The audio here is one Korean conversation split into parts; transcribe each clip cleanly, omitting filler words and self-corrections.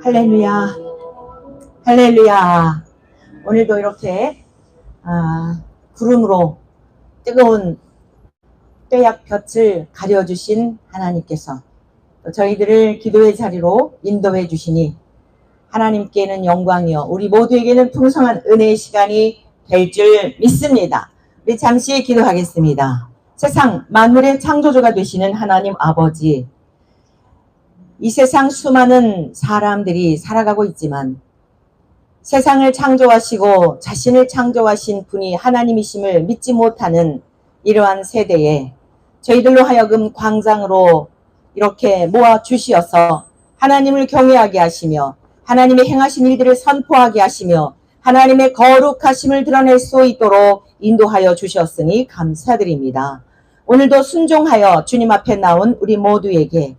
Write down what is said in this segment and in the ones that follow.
할렐루야, 할렐루야. 오늘도 이렇게 구름으로 뜨거운 뙤약볕을 가려주신 하나님께서 저희들을 기도의 자리로 인도해 주시니 하나님께는 영광이요 우리 모두에게는 풍성한 은혜의 시간이 될 줄 믿습니다. 우리 잠시 기도하겠습니다. 세상 만물의 창조주가 되시는 하나님 아버지, 이 세상 수많은 사람들이 살아가고 있지만 세상을 창조하시고 자신을 창조하신 분이 하나님이심을 믿지 못하는 이러한 세대에 저희들로 하여금 광장으로 이렇게 모아 주시어서 하나님을 경외하게 하시며 하나님의 행하신 일들을 선포하게 하시며 하나님의 거룩하심을 드러낼 수 있도록 인도하여 주셨으니 감사드립니다. 오늘도 순종하여 주님 앞에 나온 우리 모두에게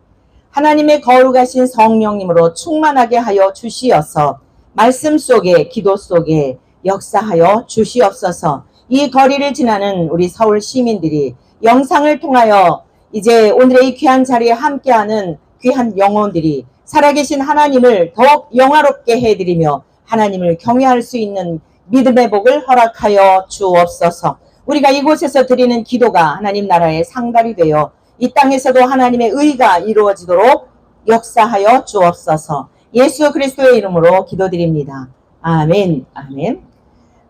하나님의 거룩하신 성령님으로 충만하게 하여 주시어서 말씀 속에 기도 속에 역사하여 주시옵소서. 이 거리를 지나는 우리 서울 시민들이 영상을 통하여 이제 오늘의 이 귀한 자리에 함께하는 귀한 영혼들이 살아계신 하나님을 더욱 영화롭게 해드리며 하나님을 경외할 수 있는 믿음의 복을 허락하여 주옵소서. 우리가 이곳에서 드리는 기도가 하나님 나라의 상달이 되어 이 땅에서도 하나님의 의가 이루어지도록 역사하여 주옵소서. 예수 그리스도의 이름으로 기도드립니다. 아멘. 아멘.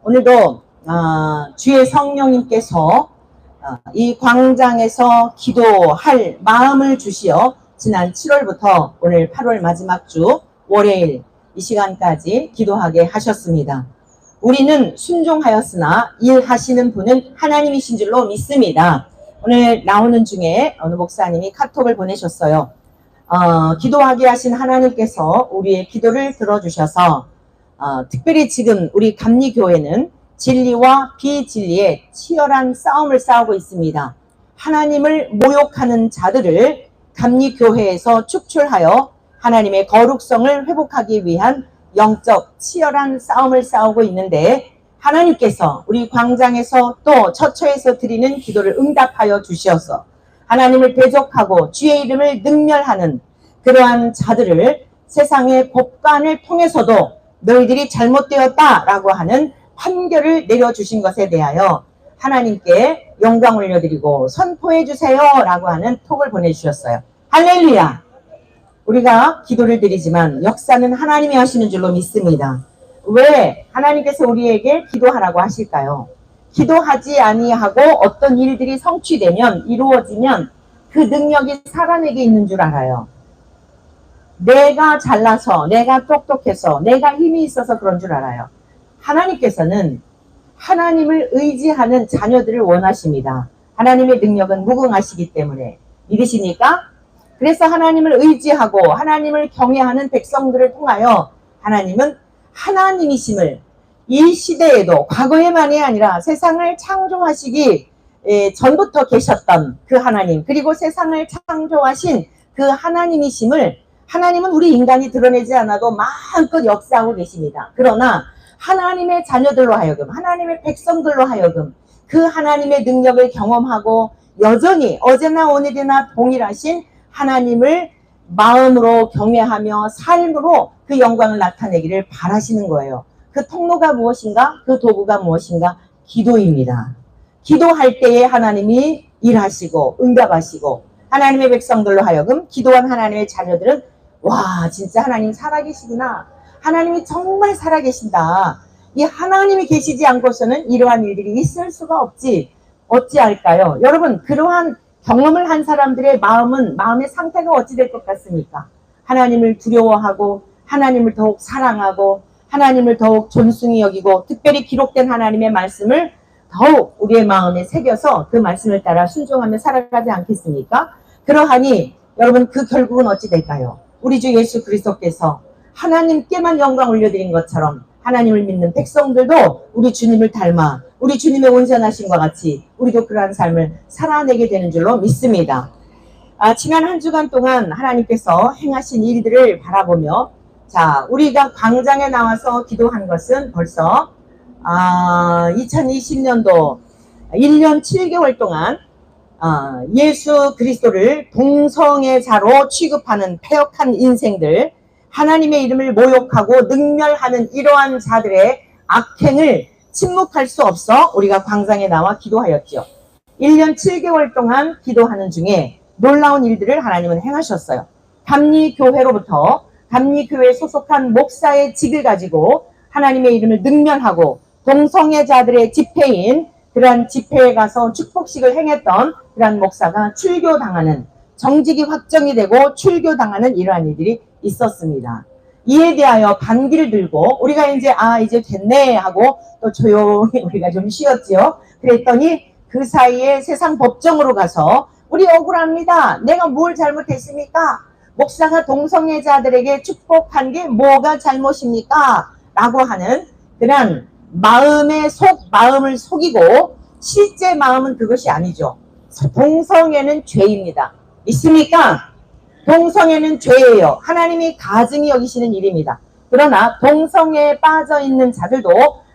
오늘도 주의 성령님께서 이 광장에서 기도할 마음을 주시어 지난 7월부터 오늘 8월 마지막 주 월요일 이 시간까지 기도하게 하셨습니다. 우리는 순종하였으나 일하시는 분은 하나님이신 줄로 믿습니다. 오늘 나오는 중에 어느 목사님이 카톡을 보내셨어요. 기도하게 하신 하나님께서 우리의 기도를 들어주셔서 특별히 지금 우리 감리교회는 진리와 비진리의 치열한 싸움을 싸우고 있습니다. 하나님을 모욕하는 자들을 감리교회에서 축출하여 하나님의 거룩성을 회복하기 위한 영적 치열한 싸움을 싸우고 있는데 하나님께서 우리 광장에서 또 처처에서 드리는 기도를 응답하여 주셔서 하나님을 대적하고 주의 이름을 능멸하는 그러한 자들을 세상의 법관을 통해서도 너희들이 잘못되었다라고 하는 판결을 내려주신 것에 대하여 하나님께 영광 올려드리고 선포해 주세요라고 하는 톡을 보내주셨어요. 할렐루야! 우리가 기도를 드리지만 역사는 하나님이 하시는 줄로 믿습니다. 왜 하나님께서 우리에게 기도하라고 하실까요? 기도하지 아니하고 어떤 일들이 성취되면 이루어지면 그 능력이 사람에게 있는 줄 알아요. 내가 잘나서 내가 똑똑해서 내가 힘이 있어서 그런 줄 알아요. 하나님께서는 하나님을 의지하는 자녀들을 원하십니다. 하나님의 능력은 무궁하시기 때문에 믿으시니까? 그래서 하나님을 의지하고 하나님을 경외하는 백성들을 통하여 하나님은 하나님이심을 이 시대에도 과거에만이 아니라 세상을 창조하시기 전부터 계셨던 그 하나님, 그리고 세상을 창조하신 그 하나님이심을 하나님은 우리 인간이 드러내지 않아도 마음껏 역사하고 계십니다. 그러나 하나님의 자녀들로 하여금, 하나님의 백성들로 하여금 그 하나님의 능력을 경험하고 여전히 어제나 오늘이나 동일하신 하나님을 마음으로 경외하며 삶으로 그 영광을 나타내기를 바라시는 거예요. 그 통로가 무엇인가? 그 도구가 무엇인가? 기도입니다. 기도할 때에 하나님이 일하시고 응답하시고 하나님의 백성들로 하여금 기도한 하나님의 자녀들은 와, 진짜 하나님 살아계시구나. 하나님이 정말 살아계신다. 이 하나님이 계시지 않고서는 이러한 일들이 있을 수가 없지. 어찌할까요? 여러분, 그러한 경험을 한 사람들의 마음의 상태가 어찌 될 것 같습니까? 하나님을 두려워하고 하나님을 더욱 사랑하고 하나님을 더욱 존중히 여기고 특별히 기록된 하나님의 말씀을 더욱 우리의 마음에 새겨서 그 말씀을 따라 순종하며 살아가지 않겠습니까? 그러하니 여러분 그 결국은 어찌 될까요? 우리 주 예수 그리스도께서 하나님께만 영광 올려드린 것처럼 하나님을 믿는 백성들도 우리 주님을 닮아 우리 주님의 온전하심과 같이 우리도 그러한 삶을 살아내게 되는 줄로 믿습니다. 지난 한 주간 동안 하나님께서 행하신 일들을 바라보며 자, 우리가 광장에 나와서 기도한 것은 벌써 2020년도 1년 7개월 동안 예수 그리스도를 동성애자로 취급하는 패역한 인생들, 하나님의 이름을 모욕하고 능멸하는 이러한 자들의 악행을 침묵할 수 없어 우리가 광장에 나와 기도하였죠. 1년 7개월 동안 기도하는 중에 놀라운 일들을 하나님은 행하셨어요. 감리교회로부터 감리교회에 소속한 목사의 직을 가지고 하나님의 이름을 능멸하고 동성애자들의 집회인 그러한 집회에 가서 축복식을 행했던 그러한 목사가 출교당하는, 정직이 확정이 되고 출교당하는 이러한 일들이 있었습니다. 이에 대하여 반기를 들고 우리가 이제 이제 됐네 하고 또 조용히 우리가 좀 쉬었지요. 그랬더니 그 사이에 세상 법정으로 가서 우리 억울합니다. 내가 뭘 잘못했습니까? 목사가 동성애자들에게 축복한 게 뭐가 잘못입니까? 라고 하는 그런 마음을 속이고 실제 마음은 그것이 아니죠. 동성애는 죄입니다. 있습니까? 동성애는 죄예요. 하나님이 가증히 여기시는 일입니다. 그러나 동성애에 빠져 있는 자들도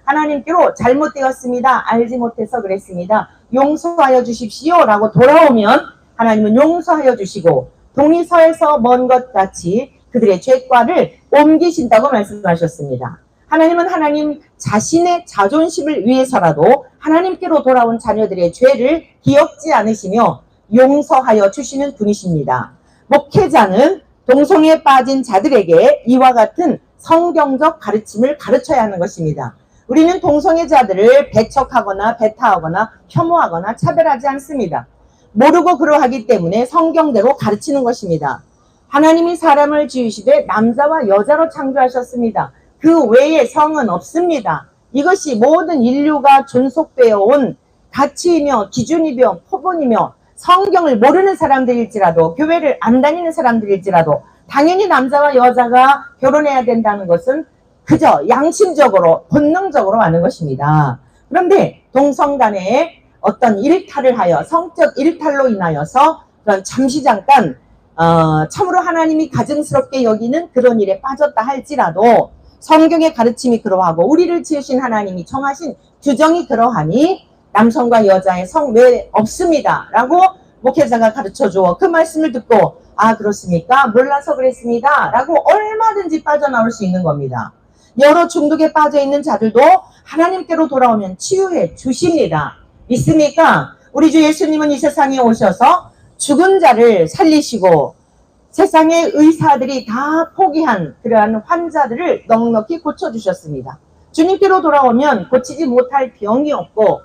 하나님께로 잘못되었습니다. 알지 못해서 그랬습니다. 용서하여 주십시오 라고 돌아오면 하나님은 용서하여 주시고 동이서에서 먼 것 같이 그들의 죄과를 옮기신다고 말씀하셨습니다. 하나님은 하나님 자신의 자존심을 위해서라도 하나님께로 돌아온 자녀들의 죄를 기억지 않으시며 용서하여 주시는 분이십니다. 목회자는 동성애에 빠진 자들에게 이와 같은 성경적 가르침을 가르쳐야 하는 것입니다. 우리는 동성애자들을 배척하거나 배타하거나 혐오하거나 차별하지 않습니다. 모르고 그러하기 때문에 성경대로 가르치는 것입니다. 하나님이 사람을 지으시되 남자와 여자로 창조하셨습니다. 그 외에 성은 없습니다. 이것이 모든 인류가 존속되어 온 가치이며 기준이며 표본이며 성경을 모르는 사람들일지라도 교회를 안 다니는 사람들일지라도 당연히 남자와 여자가 결혼해야 된다는 것은 그저 양심적으로 본능적으로 하는 것입니다. 그런데 동성 간에 어떤 일탈을 하여 성적 일탈로 인하여서 그런 잠시 잠깐 참으로 하나님이 가증스럽게 여기는 그런 일에 빠졌다 할지라도 성경의 가르침이 그러하고 우리를 지으신 하나님이 정하신 규정이 그러하니 남성과 여자의 성외 없습니다 라고 목회자가 가르쳐줘. 그 말씀을 듣고 그렇습니까? 몰라서 그랬습니다 라고 얼마든지 빠져나올 수 있는 겁니다. 여러 중독에 빠져있는 자들도 하나님께로 돌아오면 치유해 주십니다. 믿습니까? 우리 주 예수님은 이 세상에 오셔서 죽은 자를 살리시고 세상의 의사들이 다 포기한 그러한 환자들을 넉넉히 고쳐주셨습니다. 주님께로 돌아오면 고치지 못할 병이 없고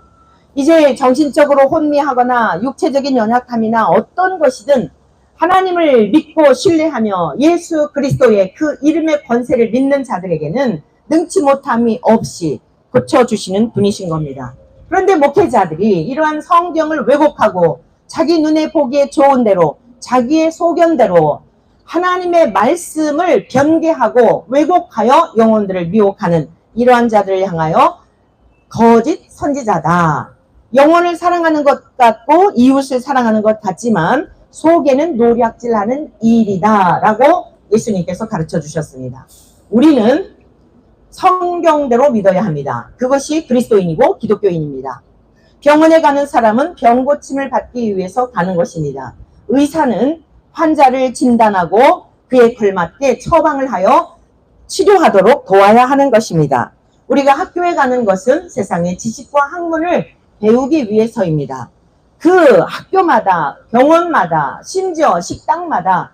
이제 정신적으로 혼미하거나 육체적인 연약함이나 어떤 것이든 하나님을 믿고 신뢰하며 예수 그리스도의 그 이름의 권세를 믿는 자들에게는 능치 못함이 없이 고쳐주시는 분이신 겁니다. 그런데 목회자들이 이러한 성경을 왜곡하고 자기 눈에 보기에 좋은 대로 자기의 소견대로 하나님의 말씀을 변개하고 왜곡하여 영혼들을 미혹하는 이러한 자들을 향하여 거짓 선지자다. 영혼을 사랑하는 것 같고 이웃을 사랑하는 것 같지만 속에는 노략질하는 일이다 라고 예수님께서 가르쳐 주셨습니다. 우리는 성경대로 믿어야 합니다. 그것이 그리스도인이고 기독교인입니다. 병원에 가는 사람은 병 고침을 받기 위해서 가는 것입니다. 의사는 환자를 진단하고 그에 걸맞게 처방을 하여 치료하도록 도와야 하는 것입니다. 우리가 학교에 가는 것은 세상의 지식과 학문을 배우기 위해서입니다. 그 학교마다 병원마다 심지어 식당마다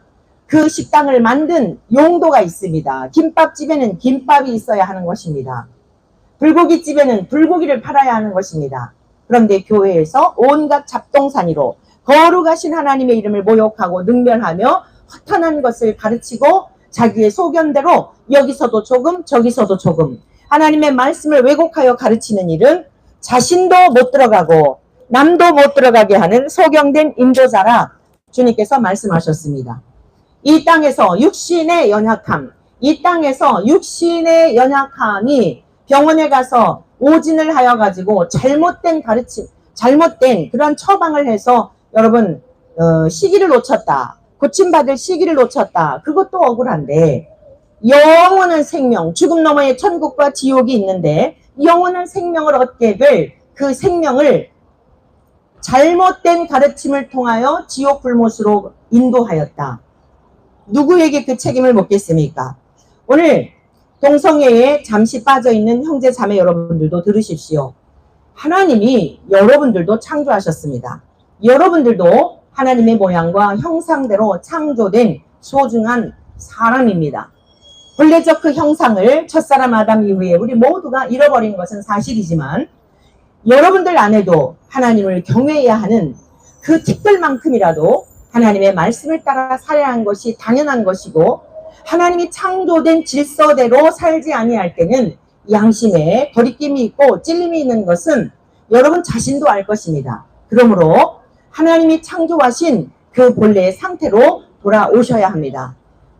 그 식당을 만든 용도가 있습니다. 김밥집에는 김밥이 있어야 하는 것입니다. 불고기집에는 불고기를 팔아야 하는 것입니다. 그런데 교회에서 온갖 잡동사니로 거룩하신 하나님의 이름을 모욕하고 능멸하며 허탄한 것을 가르치고 자기의 소견대로 여기서도 조금 저기서도 조금 하나님의 말씀을 왜곡하여 가르치는 일은 자신도 못 들어가고 남도 못 들어가게 하는 소경된 인도자라 주님께서 말씀하셨습니다. 이 땅에서 육신의 연약함, 이 땅에서 육신의 연약함이 병원에 가서 오진을 하여 가지고 잘못된 가르침, 잘못된 그런 처방을 해서 여러분 시기를 놓쳤다. 고침받을 시기를 놓쳤다. 그것도 억울한데 영원한 생명, 죽음 너머에 천국과 지옥이 있는데 영원한 생명을 얻게 될 그 생명을 잘못된 가르침을 통하여 지옥 불못으로 인도하였다. 누구에게 그 책임을 묻겠습니까? 오늘 동성애에 잠시 빠져있는 형제 자매 여러분들도 들으십시오. 하나님이 여러분들도 창조하셨습니다. 여러분들도 하나님의 모양과 형상대로 창조된 소중한 사람입니다. 본래적 그 형상을 첫사람 아담 이후에 우리 모두가 잃어버린 것은 사실이지만 여러분들 안에도 하나님을 경외해야 하는 그 특별만큼이라도 하나님의 말씀을 따라 살아야 하는 것이 당연한 것이고, 하나님이 창조된 질서대로 살지 아니할 때는 양심에 거리낌이 있고 찔림이 있는 것은 여러분 자신도 알 것입니다. 그러므로 하나님이 창조하신 그 본래의 상태로 돌아오셔야 합니다.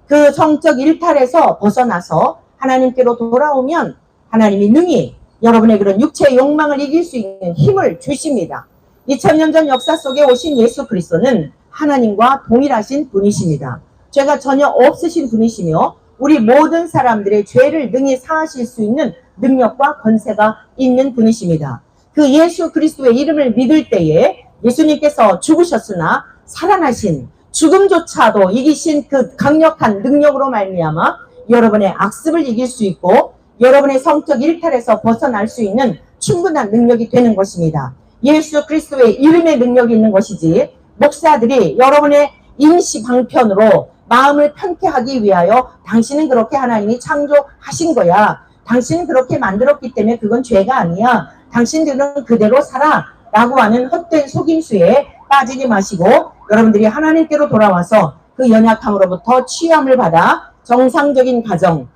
그 성적 일탈에서 벗어나서 하나님께로 돌아오면 하나님이 능히 여러분의 그런 육체의 욕망을 이길 수 있는 힘을 주십니다. 2000년 전 역사 속에 오신 예수 그리스도는 하나님과 동일하신 분이십니다. 죄가 전혀 없으신 분이시며 우리 모든 사람들의 죄를 능히 사하실 수 있는 능력과 권세가 있는 분이십니다. 그 예수 그리스도의 이름을 믿을 때에 예수님께서 죽으셨으나 살아나신, 죽음조차도 이기신 그 강력한 능력으로 말미암아 여러분의 악습을 이길 수 있고 여러분의 성적 일탈에서 벗어날 수 있는 충분한 능력이 되는 것입니다. 예수 그리스도의 이름의 능력이 있는 것이지, 목사들이 여러분의 임시 방편으로 마음을 편케 하기 위하여 당신은 그렇게 하나님이 창조하신 거야, 당신은 그렇게 만들었기 때문에 그건 죄가 아니야, 당신들은 그대로 살아 라고 하는 헛된 속임수에 빠지지 마시고 여러분들이 하나님께로 돌아와서 그 연약함으로부터 취함을 받아 정상적인 가정,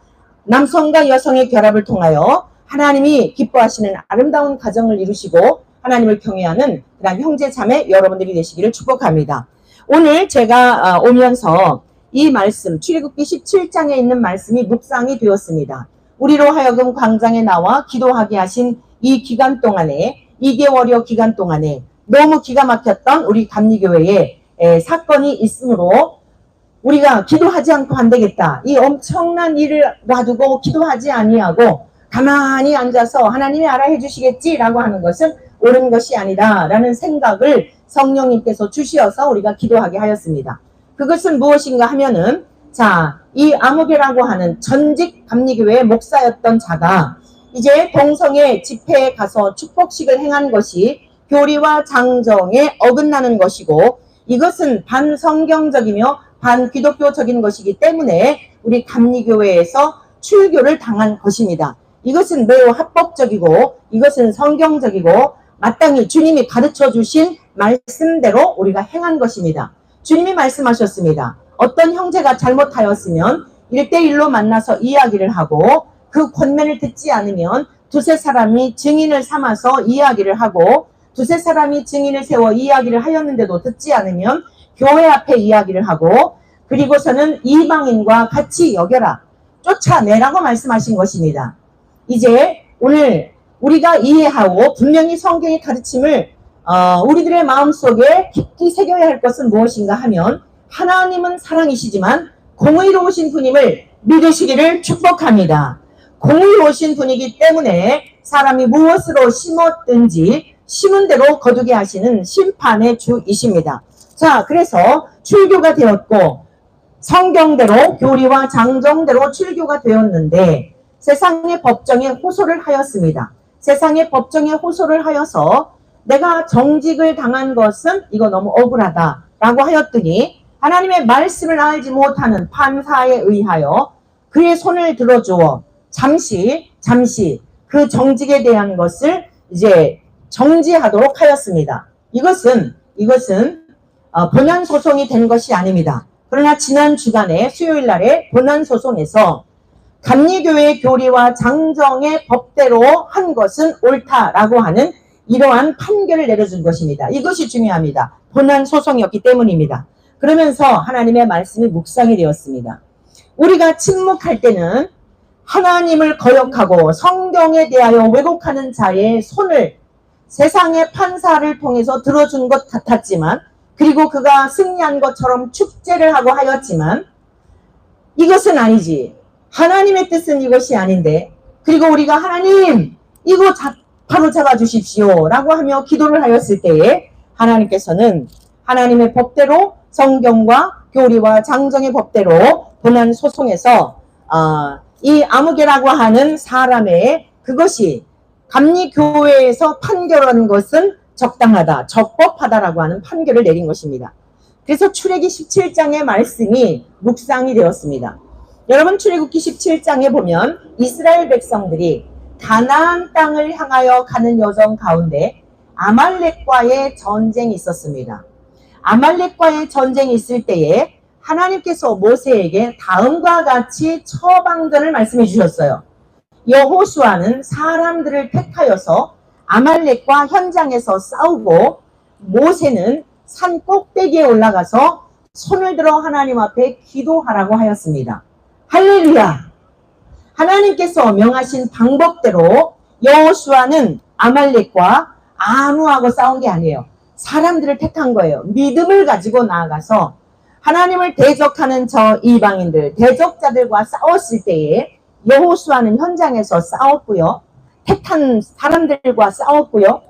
남성과 여성의 결합을 통하여 하나님이 기뻐하시는 아름다운 가정을 이루시고 하나님을 경외하는 그런 형제 자매 여러분들이 되시기를 축복합니다. 오늘 제가 오면서 이 말씀, 출애굽기 17장에 있는 말씀이 묵상이 되었습니다. 우리로 하여금 광장에 나와 기도하게 하신 이 기간 동안에, 2개월여 기간 동안에 너무 기가 막혔던 우리 감리교회에 사건이 있으므로 우리가 기도하지 않고 안 되겠다. 이 엄청난 일을 놔두고 기도하지 아니하고 가만히 앉아서 하나님이 알아해 주시겠지라고 하는 것은 옳은 것이 아니다 라는 생각을 성령님께서 주시어서 우리가 기도하게 하였습니다. 그것은 무엇인가 하면은, 자, 이 아무개라고 하는 전직 감리교회의 목사였던 자가 이제 동성애 집회에 가서 축복식을 행한 것이 교리와 장정에 어긋나는 것이고, 이것은 반성경적이며 반기독교적인 것이기 때문에 우리 감리교회에서 출교를 당한 것입니다. 이것은 매우 합법적이고 이것은 성경적이고 마땅히 주님이 가르쳐 주신 말씀대로 우리가 행한 것입니다. 주님이 말씀하셨습니다. 어떤 형제가 잘못하였으면 1대1로 만나서 이야기를 하고 그 권면을 듣지 않으면 두세 사람이 증인을 삼아서 이야기를 하고, 두세 사람이 증인을 세워 이야기를 하였는데도 듣지 않으면 교회 앞에 이야기를 하고, 그리고서는 이방인과 같이 여겨라, 쫓아내라고 말씀하신 것입니다. 이제 오늘 우리가 이해하고 분명히 성경의 가르침을 우리들의 마음속에 깊이 새겨야 할 것은 무엇인가 하면, 하나님은 사랑이시지만 공의로우신 분임을 믿으시기를 축복합니다. 공의로우신 분이기 때문에 사람이 무엇으로 심었든지 심은 대로 거두게 하시는 심판의 주이십니다. 자, 그래서 출교가 되었고 성경대로 교리와 장정대로 출교가 되었는데 세상의 법정에 호소를 하였습니다. 세상의 법정에 호소를 하여서 내가 정직을 당한 것은 이거 너무 억울하다 라고 하였더니, 하나님의 말씀을 알지 못하는 판사에 의하여 그의 손을 들어주어 잠시 그 정직에 대한 것을 이제 정지하도록 하였습니다. 이것은 본안 소송이 된 것이 아닙니다. 그러나 지난 주간에 수요일 날에 본안 소송에서 감리교회 교리와 장정의 법대로 한 것은 옳다라고 하는 이러한 판결을 내려준 것입니다. 이것이 중요합니다. 본안 소송이었기 때문입니다. 그러면서 하나님의 말씀이 묵상이 되었습니다. 우리가 침묵할 때는 하나님을 거역하고 성경에 대하여 왜곡하는 자의 손을 세상의 판사를 통해서 들어준 것 같았지만, 그리고 그가 승리한 것처럼 축제를 하고 하였지만, 이것은 아니지. 하나님의 뜻은 이것이 아닌데, 그리고 우리가 하나님 이거 바로 잡아주십시오 라고 하며 기도를 하였을 때에 하나님께서는 하나님의 법대로 성경과 교리와 장정의 법대로 본안 소송에서 이 아무개라고 하는 사람의 그것이 감리교회에서 판결한 것은 적당하다, 적법하다라고 하는 판결을 내린 것입니다. 그래서 출애기 17장의 말씀이 묵상이 되었습니다. 여러분, 출애굽기 17장에 보면 이스라엘 백성들이 가나안 땅을 향하여 가는 여정 가운데 아말렉과의 전쟁이 있었습니다. 아말렉과의 전쟁이 있을 때에 하나님께서 모세에게 다음과 같이 처방전을 말씀해 주셨어요. 여호수아는 사람들을 택하여서 아말렉과 현장에서 싸우고, 모세는 산 꼭대기에 올라가서 손을 들어 하나님 앞에 기도하라고 하였습니다. 할렐루야! 하나님께서 명하신 방법대로 여호수아는 아말렉과 아무하고 싸운 게 아니에요. 사람들을 택한 거예요. 믿음을 가지고 나아가서 하나님을 대적하는 저 이방인들, 대적자들과 싸웠을 때에 여호수아는 현장에서 싸웠고요. 택한 사람들과 싸웠고요.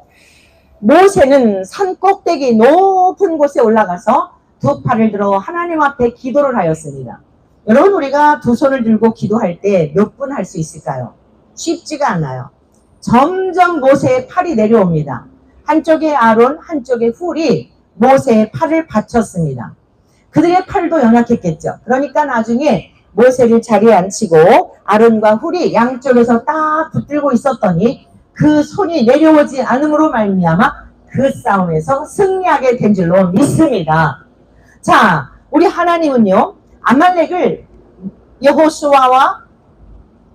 모세는 산 꼭대기 높은 곳에 올라가서 두 팔을 들어 하나님 앞에 기도를 하였습니다. 여러분, 우리가 두 손을 들고 기도할 때 몇 분 할 수 있을까요? 쉽지가 않아요. 점점 모세의 팔이 내려옵니다. 한쪽에 아론, 한쪽에 훌이 모세의 팔을 받쳤습니다. 그들의 팔도 연약했겠죠. 그러니까 나중에 모세를 자리에 앉히고 아론과 훌이 양쪽에서 딱 붙들고 있었더니 그 손이 내려오지 않음으로 말미암아 그 싸움에서 승리하게 된 줄로 믿습니다. 자, 우리 하나님은요, 아말렉을 여호수아와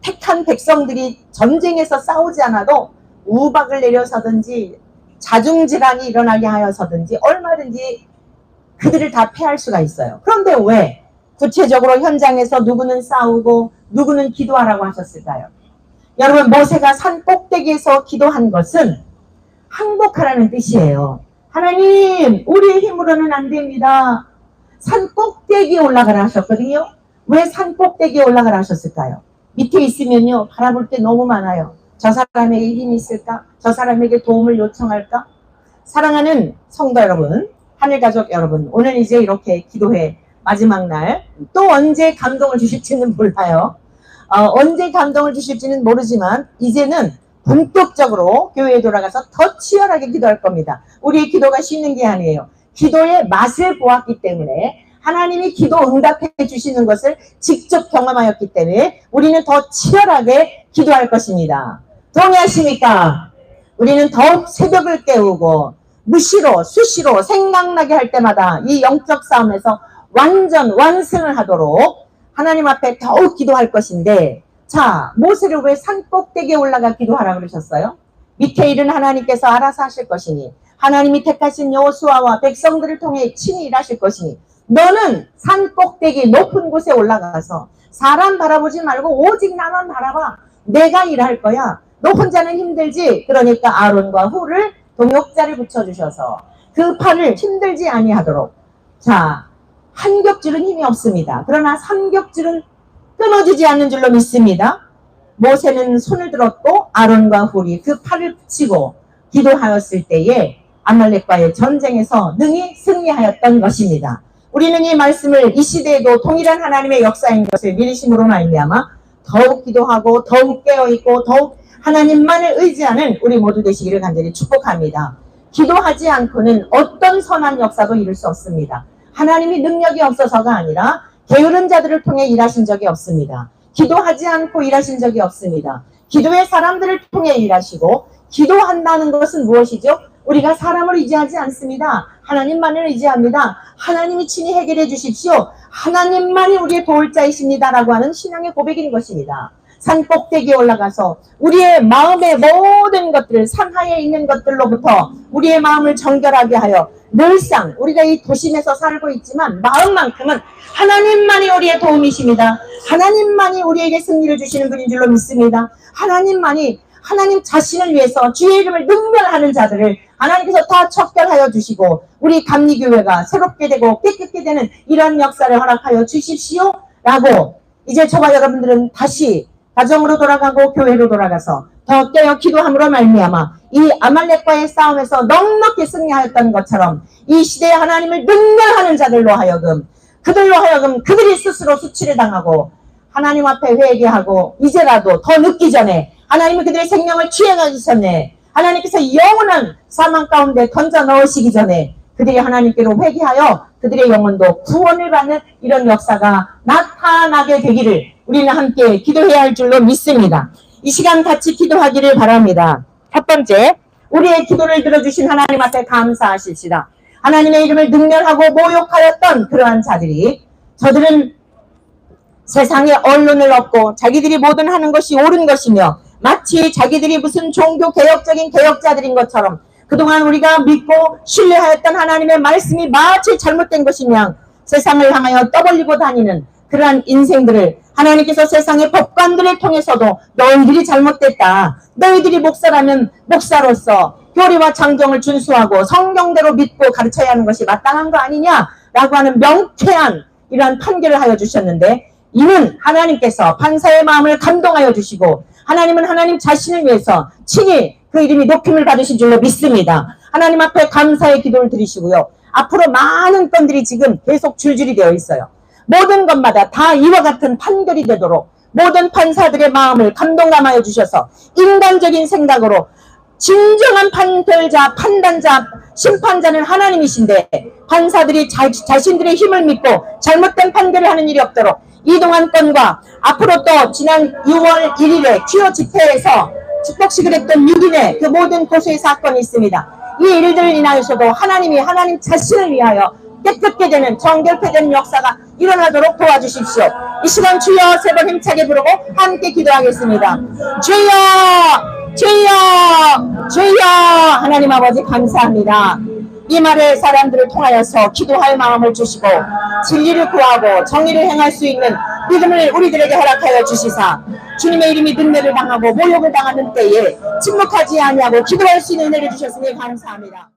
택한 백성들이 전쟁에서 싸우지 않아도 우박을 내려서든지 자중질환이 일어나게 하여서든지 얼마든지 그들을 다 패할 수가 있어요. 그런데 왜 구체적으로 현장에서 누구는 싸우고 누구는 기도하라고 하셨을까요? 여러분, 모세가 산 꼭대기에서 기도한 것은 항복하라는 뜻이에요. 하나님, 우리의 힘으로는 안 됩니다. 산 꼭대기에 올라가라 하셨거든요. 왜 산 꼭대기에 올라가라 하셨을까요? 밑에 있으면요, 바라볼 게 너무 많아요. 저 사람에게 힘이 있을까? 저 사람에게 도움을 요청할까? 사랑하는 성도 여러분, 하늘가족 여러분, 오늘 이제 이렇게 기도회 마지막 날, 또 언제 감동을 주실지는 몰라요. 언제 감동을 주실지는 모르지만 이제는 본격적으로 교회에 돌아가서 더 치열하게 기도할 겁니다. 우리의 기도가 쉬는 게 아니에요. 기도의 맛을 보았기 때문에, 하나님이 기도 응답해 주시는 것을 직접 경험하였기 때문에 우리는 더 치열하게 기도할 것입니다. 동의하십니까? 우리는 더욱 새벽을 깨우고 무시로 수시로 생각나게 할 때마다 이 영적 싸움에서 완전 완승을 하도록 하나님 앞에 더욱 기도할 것인데, 자, 모세를 왜 산 꼭대기에 올라가 기도하라 그러셨어요? 밑에 일은 하나님께서 알아서 하실 것이니, 하나님이 택하신 여호수아와 백성들을 통해 친히 일하실 것이니, 너는 산 꼭대기 높은 곳에 올라가서 사람 바라보지 말고 오직 나만 바라봐. 내가 일할 거야. 너 혼자는 힘들지? 그러니까 아론과 훌을 동역자를 붙여주셔서 그 팔을 힘들지 아니하도록. 자, 한 겹줄은 힘이 없습니다. 그러나 3겹줄은 끊어지지 않는 줄로 믿습니다. 모세는 손을 들었고 아론과 훌이 그 팔을 붙이고 기도하였을 때에 아말렉과의 전쟁에서 능히 승리하였던 것입니다. 우리는 이 말씀을 이 시대에도 동일한 하나님의 역사인 것을 믿으심으로 말미암아 더욱 기도하고 더욱 깨어있고 더욱 하나님만을 의지하는 우리 모두 되시기를 간절히 축복합니다. 기도하지 않고는 어떤 선한 역사도 이룰 수 없습니다. 하나님이 능력이 없어서가 아니라 게으른 자들을 통해 일하신 적이 없습니다. 기도하지 않고 일하신 적이 없습니다. 기도의 사람들을 통해 일하시고, 기도한다는 것은 무엇이죠? 우리가 사람을 의지하지 않습니다. 하나님만을 의지합니다. 하나님이 친히 해결해 주십시오. 하나님만이 우리의 도울 자이십니다라고 하는 신앙의 고백인 것입니다. 산 꼭대기에 올라가서 우리의 마음의 모든 것들을, 상하에 있는 것들로부터 우리의 마음을 정결하게 하여 늘상 우리가 이 도심에서 살고 있지만 마음만큼은 하나님만이 우리의 도움이십니다. 하나님만이 우리에게 승리를 주시는 분인 줄로 믿습니다. 하나님만이 하나님 자신을 위해서 주의 이름을 능멸하는 자들을 하나님께서 다 척결하여 주시고 우리 감리교회가 새롭게 되고 깨끗게 되는 이런 역사를 허락하여 주십시오 라고, 이제 저와 여러분들은 다시 가정으로 돌아가고 교회로 돌아가서 더 깨어 기도함으로 말미암아 이 아말렉과의 싸움에서 넉넉히 승리하였던 것처럼 이 시대에 하나님을 능멸하는 자들로 하여금, 그들로 하여금 그들이 스스로 수치를 당하고 하나님 앞에 회개하고 이제라도 더 늦기 전에 하나님이 그들의 생명을 취해가기 전에 하나님께서 영원한 사망 가운데 던져 넣으시기 전에 그들이 하나님께로 회개하여 그들의 영혼도 구원을 받는 이런 역사가 나타나게 되기를 우리는 함께 기도해야 할 줄로 믿습니다. 이 시간 같이 기도하기를 바랍니다. 첫 번째, 우리의 기도를 들어주신 하나님 앞에 감사하십시다. 하나님의 이름을 능멸하고 모욕하였던 그러한 자들이 저들은 세상에 언론을 얻고 자기들이 뭐든 하는 것이 옳은 것이며 마치 자기들이 무슨 종교 개혁적인 개혁자들인 것처럼 그동안 우리가 믿고 신뢰하였던 하나님의 말씀이 마치 잘못된 것이냐 세상을 향하여 떠벌리고 다니는 그러한 인생들을 하나님께서 세상의 법관들을 통해서도 너희들이 잘못됐다. 너희들이 목사라면 목사로서 교리와 장정을 준수하고 성경대로 믿고 가르쳐야 하는 것이 마땅한 거 아니냐라고 하는 명쾌한 이러한 판결을 하여 주셨는데 이는 하나님께서 판사의 마음을 감동하여 주시고 하나님은 하나님 자신을 위해서 친히 그 이름이 높임을 받으신 줄로 믿습니다. 하나님 앞에 감사의 기도를 드리시고요. 앞으로 많은 건들이 지금 계속 줄줄이 되어 있어요. 모든 것마다 다 이와 같은 판결이 되도록 모든 판사들의 마음을 감동감하여 주셔서 인간적인 생각으로 진정한 판결자, 판단자, 심판자는 하나님이신데 판사들이 자신들의 힘을 믿고 잘못된 판결을 하는 일이 없도록 이동환 건과 앞으로 또 지난 6월 1일에 주요 집회에서 축복식을 했던 6인의 그 모든 고소의 사건이 있습니다. 이 일들을 인하여서도 하나님이 하나님 자신을 위하여 깨끗게 되는 정결케 되는 역사가 일어나도록 도와주십시오. 이 시간 주여 세 번 힘차게 부르고 함께 기도하겠습니다. 주여 주여 주여 하나님 아버지 감사합니다. 이 말을 사람들을 통하여서 기도할 마음을 주시고 진리를 구하고 정의를 행할 수 있는 믿음을 우리들에게 허락하여 주시사 주님의 이름이 능멸을 당하고 모욕을 당하는 때에 침묵하지 아니하고 기도할 수 있는 은혜를 주셨으니 감사합니다.